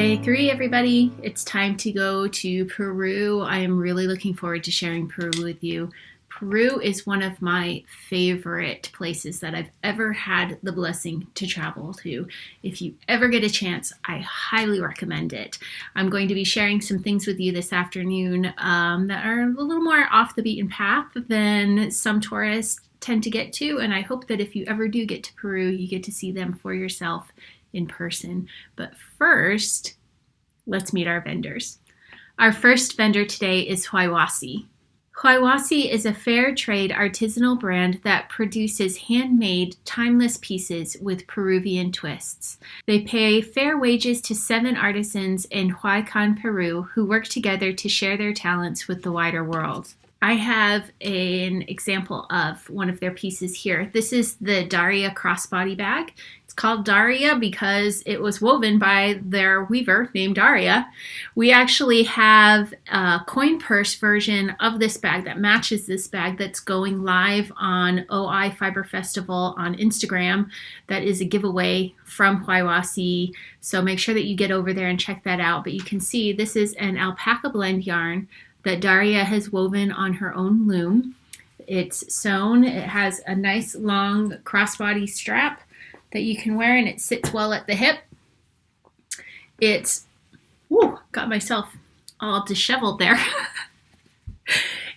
Day 3, everybody. It's time to go to Peru. I am really looking forward to sharing Peru with you. Peru is one of my favorite places that I've ever had the blessing to travel to. If you ever get a chance, I highly recommend it. I'm going to be sharing some things with you this afternoon that are a little more off the beaten path than some tourists tend to get to, and I hope that if you ever do get to Peru, you get to see them for yourself in person. But first, let's meet our vendors. Our first vendor today is Huayhuasi. Huayhuasi is a fair trade artisanal brand that produces handmade, timeless pieces with Peruvian twists. They pay fair wages to 7 artisans in Huaycan, Peru, who work together to share their talents with the wider world. I have an example of one of their pieces here. This is the Daria Crossbody Bag. It's called Daria because it was woven by their weaver named Daria. We actually have a coin purse version of this bag that matches this bag that's going live on OI Fiber Festival on Instagram. That is a giveaway from Huayhuasi, so make sure that you get over there and check that out. But you can see this is an alpaca blend yarn that Daria has woven on her own loom. It's sewn. It has a nice long crossbody strap that you can wear, and it sits well at the hip. It's, got myself all disheveled there.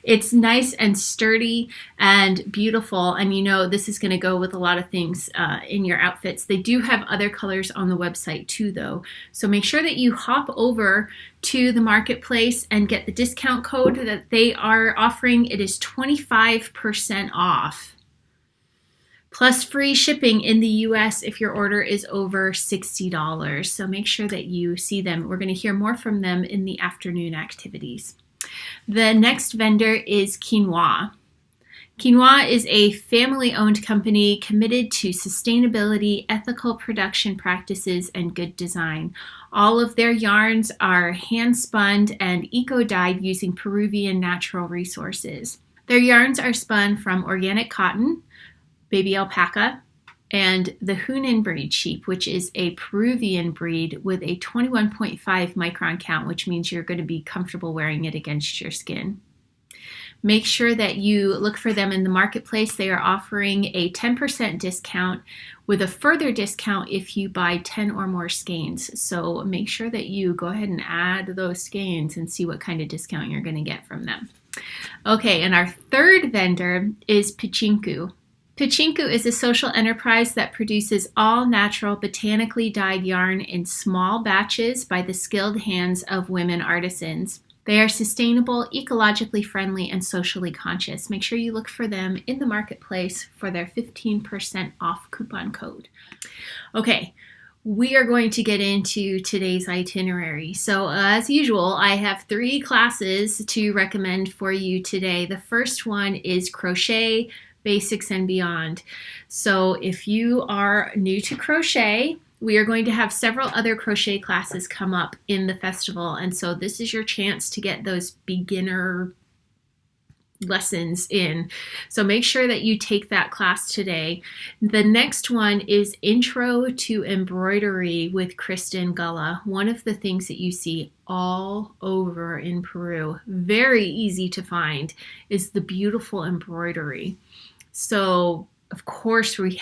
It's nice and sturdy and beautiful, and you know this is going to go with a lot of things in your outfits. They do have other colors on the website too, though, so make sure that you hop over to the marketplace and get the discount code that they are offering. It is 25% off, plus free shipping in the US if your order is over $60. So make sure that you see them. We're going to hear more from them in the afternoon activities. The next vendor is Quinoa. Quinoa is a family-owned company committed to sustainability, ethical production practices, and good design. All of their yarns are hand-spun and eco-dyed using Peruvian natural resources. Their yarns are spun from organic cotton, baby alpaca, and the Hunan breed sheep, which is a Peruvian breed with a 21.5 micron count, which means you're going to be comfortable wearing it against your skin. Make sure that you look for them in the marketplace. They are offering a 10% discount with a further discount if you buy 10 or more skeins. So make sure that you go ahead and add those skeins and see what kind of discount you're going to get from them. Okay, and our third vendor is Pachinku. Pachinku is a social enterprise that produces all-natural, botanically dyed yarn in small batches by the skilled hands of women artisans. They are sustainable, ecologically friendly, and socially conscious. Make sure you look for them in the marketplace for their 15% off coupon code. Okay, we are going to get into today's itinerary. So as usual, I have 3 classes to recommend for you today. The first one is Crochet Basics and Beyond. So if you are new to crochet, we are going to have several other crochet classes come up in the festival, and so this is your chance to get those beginner lessons in. So make sure that you take that class today. The next one is Intro to Embroidery with Kristen Gulla. One of the things that you see all over in Peru, very easy to find, is the beautiful embroidery. So of course we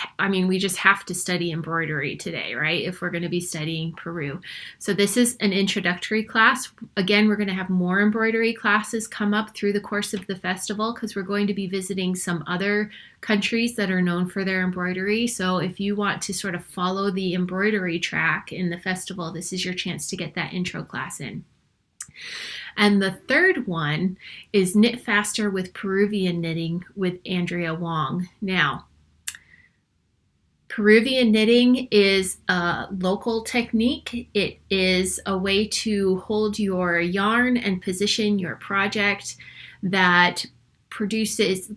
just have to study embroidery today, right? If we're going to be studying Peru. So this is an introductory class. Again, we're going to have more embroidery classes come up through the course of the festival because we're going to be visiting some other countries that are known for their embroidery. So if you want to sort of follow the embroidery track in the festival, this is your chance to get that intro class in. And the third one is Knit Faster with Peruvian Knitting with Andrea Wong. Now, Peruvian knitting is a local technique. It is a way to hold your yarn and position your project that produces,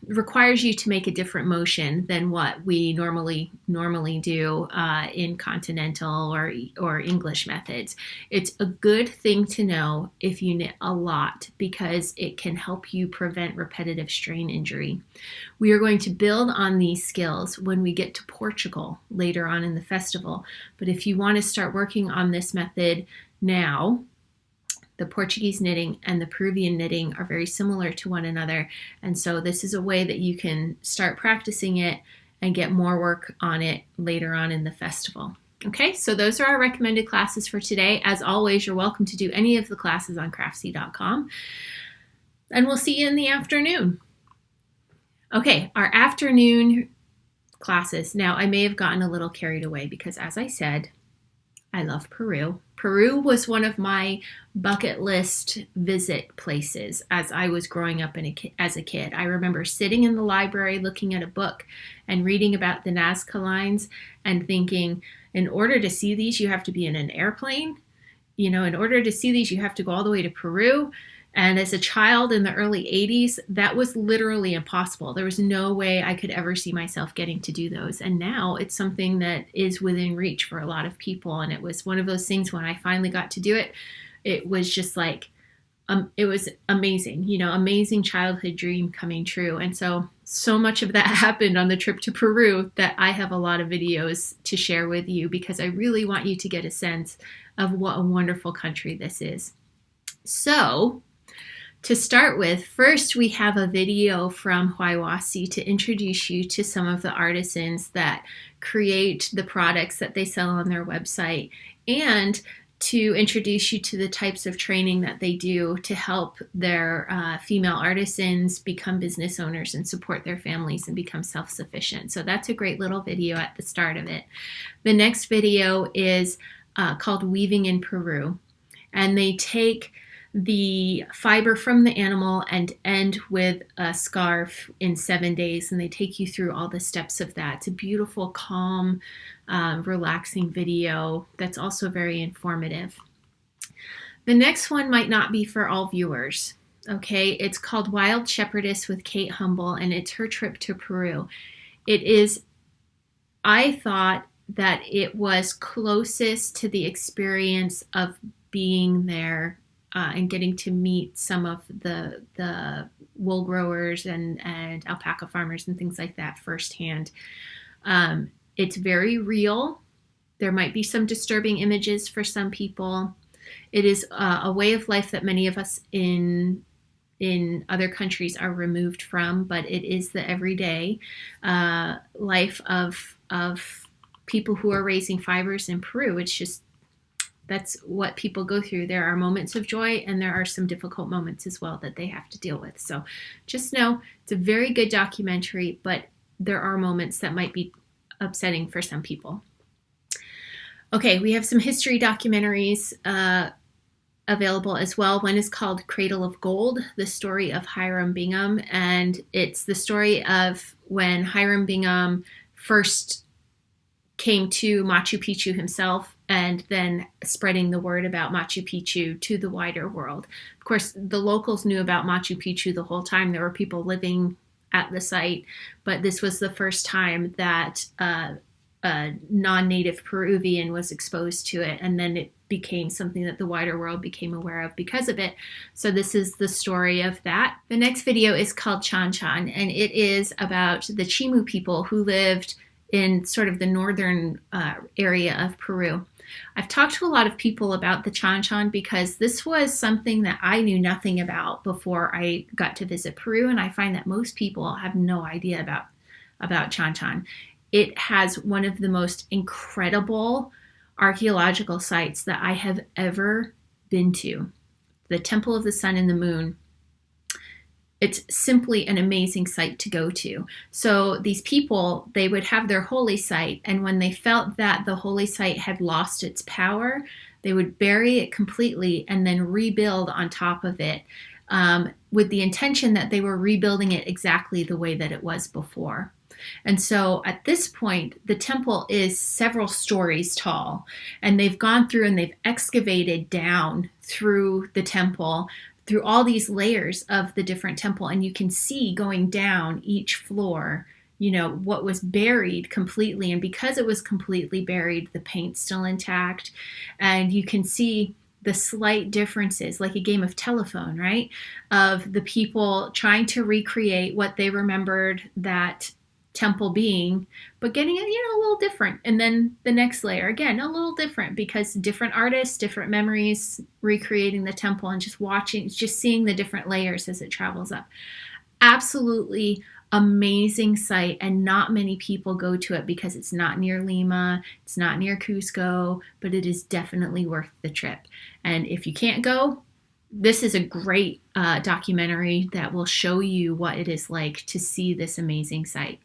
requires you to make a different motion than what we normally do in continental or English methods. It's a good thing to know if you knit a lot, because it can help you prevent repetitive strain injury. We are going to build on these skills when we get to Portugal later on in the festival. But if you want to start working on this method now, the Portuguese knitting and the Peruvian knitting are very similar to one another. And so this is a way that you can start practicing it and get more work on it later on in the festival. Okay, so those are our recommended classes for today. As always, you're welcome to do any of the classes on craftsy.com. And we'll see you in the afternoon. Okay, our afternoon classes. Now, I may have gotten a little carried away because, as I said, I love Peru. Peru was one of my bucket list visit places as I was growing up as a kid. I remember sitting in the library looking at a book and reading about the Nazca lines and thinking, in order to see these, you have to be in an airplane. You know, in order to see these, you have to go all the way to Peru. And as a child in the early 80s, that was literally impossible. There was no way I could ever see myself getting to do those. And now it's something that is within reach for a lot of people. And it was one of those things when I finally got to do it, it was just like, it was amazing, you know, amazing childhood dream coming true. And so much of that happened on the trip to Peru that I have a lot of videos to share with you, because I really want you to get a sense of what a wonderful country this is. So, to start with, first we have a video from Hiram to introduce you to some of the artisans that create the products that they sell on their website, and to introduce you to the types of training that they do to help their female artisans become business owners and support their families and become self-sufficient. So that's a great little video at the start of it. The next video is called Weaving in Peru, and they take the fiber from the animal and end with a scarf in 7 days, and they take you through all the steps of that. It's a beautiful, calm, relaxing video that's also very informative. The next one might not be for all viewers. Okay, it's called Wild Shepherdess with Kate Humble, and it's her trip to Peru. I thought that it was closest to the experience of being there and getting to meet some of the wool growers and alpaca farmers and things like that firsthand. It's very real. There might be some disturbing images for some people. It is a way of life that many of us in other countries are removed from, but it is the everyday life of people who are raising fibers in Peru. It's just, that's what people go through. There are moments of joy, and there are some difficult moments as well that they have to deal with. So just know it's a very good documentary, but there are moments that might be upsetting for some people. Okay, we have some history documentaries available as well. One is called Cradle of Gold, the story of Hiram Bingham, and it's the story of when Hiram Bingham first came to Machu Picchu himself, and then spreading the word about Machu Picchu to the wider world. Of course, the locals knew about Machu Picchu the whole time. There were people living at the site, but this was the first time that a non-native Peruvian was exposed to it, and then it became something that the wider world became aware of because of it. So this is the story of that. The next video is called Chan Chan, and it is about the Chimu people who lived in sort of the northern area of Peru. I've talked to a lot of people about the Chan Chan because this was something that I knew nothing about before I got to visit Peru, and I find that most people have no idea about Chan Chan. It has one of the most incredible archaeological sites that I have ever been to. The Temple of the Sun and the Moon. It's simply an amazing site to go to. So these people, they would have their holy site, and when they felt that the holy site had lost its power, they would bury it completely and then rebuild on top of it with the intention that they were rebuilding it exactly the way that it was before. And so at this point, the temple is several stories tall, and they've gone through and they've excavated down through the temple through all these layers of the different temple, and you can see going down each floor, you know, what was buried completely. And because it was completely buried, the paint's still intact, and you can see the slight differences, like a game of telephone, right? Of the people trying to recreate what they remembered that temple being, but getting it, you know, a little different. And then the next layer, again, a little different, because different artists, different memories, recreating the temple, and just watching, just seeing the different layers as it travels up. Absolutely amazing site, and not many people go to it because it's not near Lima, it's not near Cusco, but it is definitely worth the trip. And if you can't go, this is a great documentary that will show you what it is like to see this amazing site.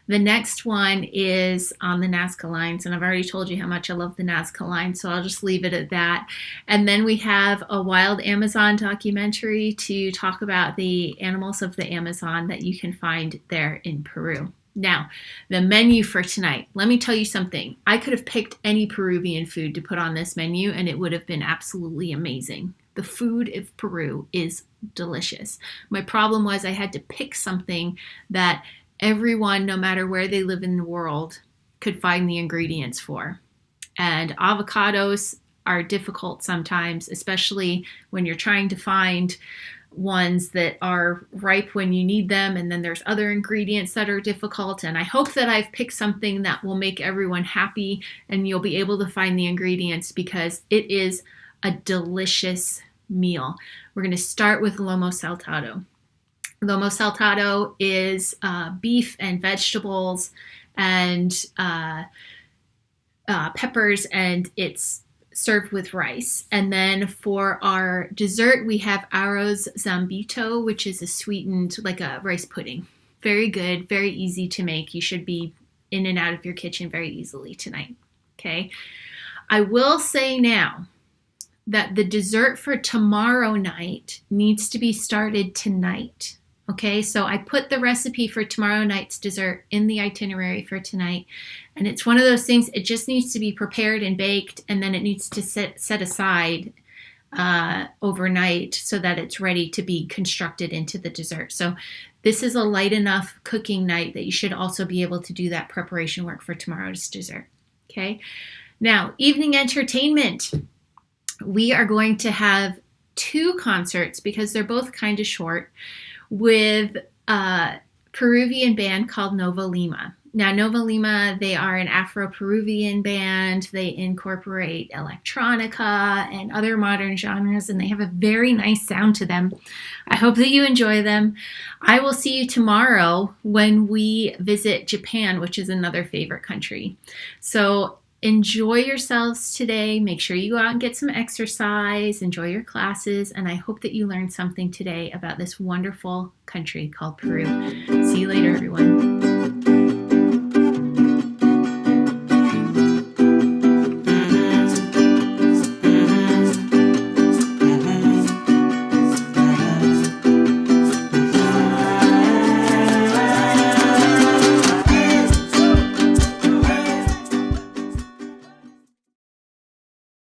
The next one is on the Nazca lines, and I've already told you how much I love the Nazca line, so I'll just leave it at that. And then we have a Wild Amazon documentary to talk about the animals of the Amazon that you can find there in Peru. Now, the menu for tonight. Let me tell you something. I could have picked any Peruvian food to put on this menu, and it would have been absolutely amazing. The food of Peru is delicious. My problem was I had to pick something that everyone, no matter where they live in the world, could find the ingredients for. And avocados are difficult sometimes, especially when you're trying to find ones that are ripe when you need them, and then there's other ingredients that are difficult. And I hope that I've picked something that will make everyone happy and you'll be able to find the ingredients, because it is a delicious meal. We're going to start with lomo saltado. Lomo saltado is beef and vegetables and peppers, and it's served with rice. And then for our dessert, we have arroz zambito, which is a sweetened, like a rice pudding. Very good, very easy to make. You should be in and out of your kitchen very easily tonight. Okay. I will say now that the dessert for tomorrow night needs to be started tonight. Okay, so I put the recipe for tomorrow night's dessert in the itinerary for tonight. And it's one of those things, it just needs to be prepared and baked, and then it needs to set aside overnight so that it's ready to be constructed into the dessert. So this is a light enough cooking night that you should also be able to do that preparation work for tomorrow's dessert. Okay, now evening entertainment. We are going to have 2 concerts, because they're both kind of short, with a Peruvian band called Nova Lima. Now, Nova Lima, they are an Afro-Peruvian band. They incorporate electronica and other modern genres, and they have a very nice sound to them. I hope that you enjoy them. I will see you tomorrow when we visit Japan, which is another favorite country. So enjoy yourselves today. Make sure you go out and get some exercise, enjoy your classes, and I hope that you learned something today about this wonderful country called Peru. See you later, everyone.